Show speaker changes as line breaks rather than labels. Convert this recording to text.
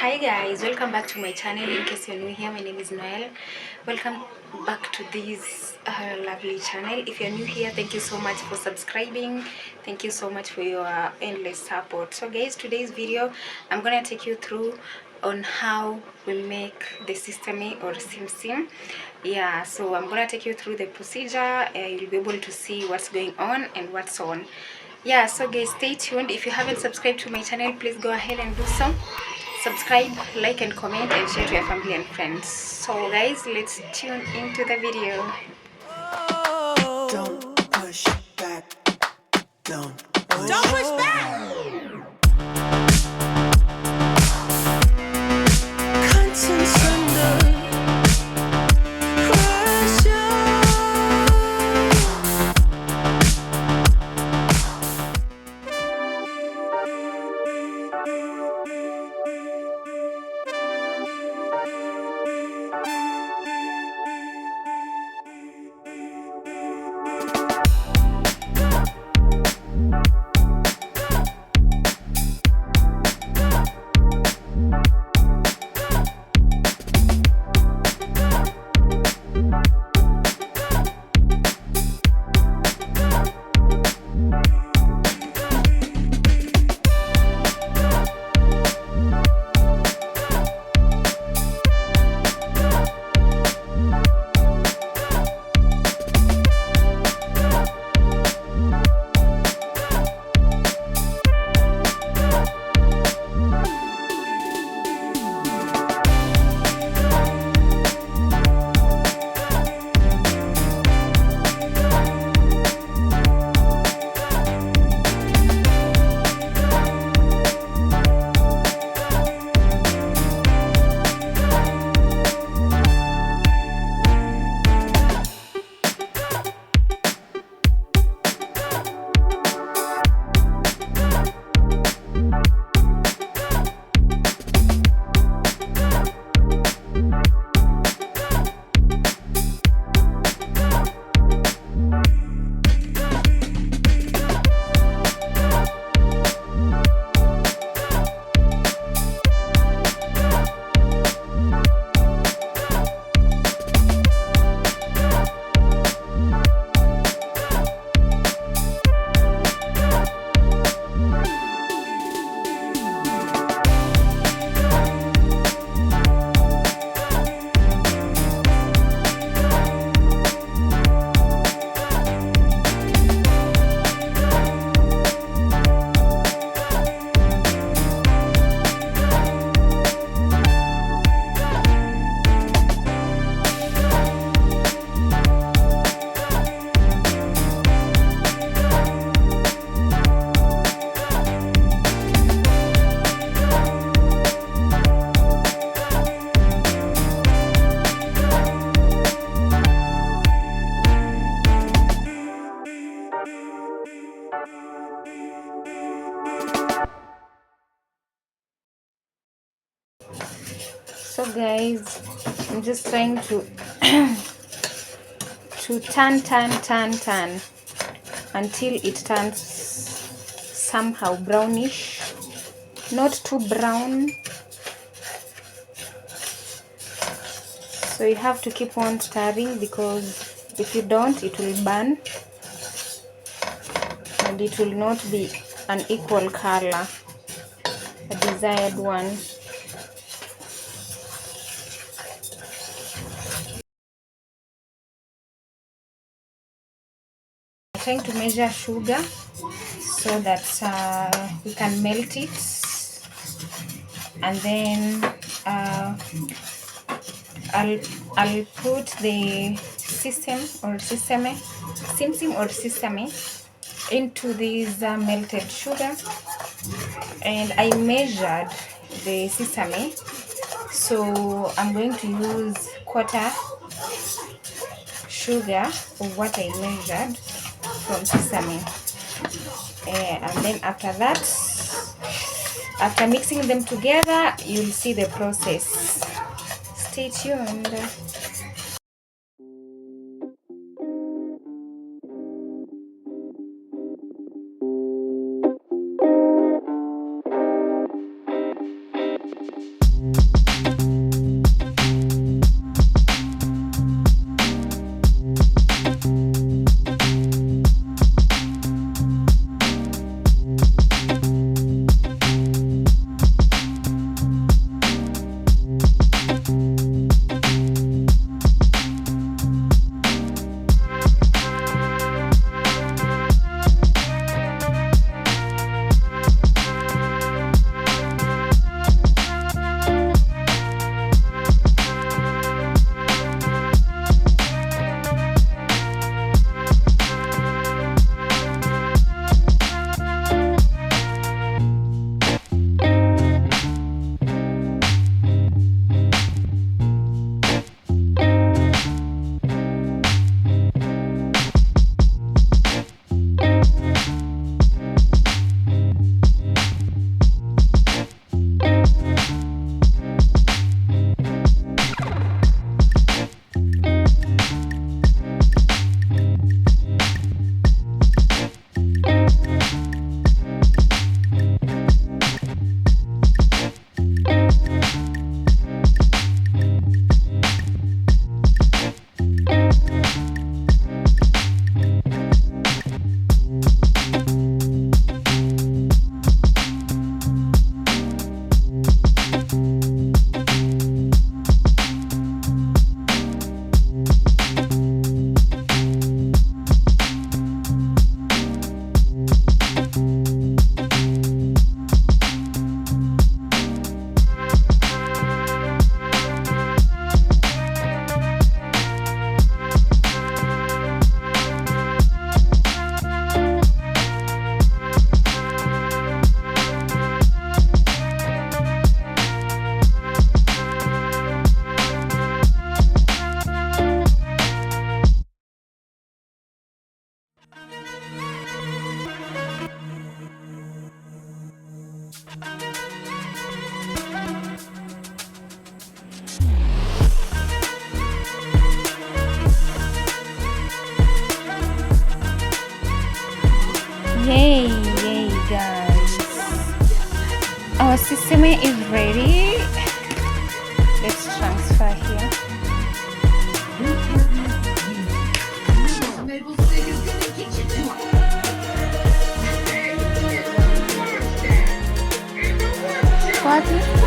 Hi guys, welcome back to my channel. In case you're new here, my name is Noel. Welcome back to this lovely channel. If you're new here, thank you so much for subscribing. Thank you so much for your endless support. So guys, today's video I'm gonna take you through on how we make the Sesame or Simsim. Yeah, so I'm gonna take you through the procedure. You'll be able to see what's going on and what's on. Yeah, so guys, stay tuned. If you haven't subscribed to my channel, please go ahead and do so. Subscribe, like and comment and share to your family and friends. So guys, let's tune into the video.
Don't push back. Don't push back. Conscience under pressure.
So guys, I'm just trying to to turn until it turns somehow brownish, not too brown. So you have to keep on stirring, because if you don't, it will burn and it will not be an equal color, a desired one. I'm trying to measure sugar so that we can melt it, and then I'll put the Simsim or Sesame into this melted sugar, and I measured the sesame, so I'm going to use quarter sugar of what I measured from sesame. And then after that, after mixing them together, you'll see the process. Stay tuned. Sesame is ready. Let's transfer here. What?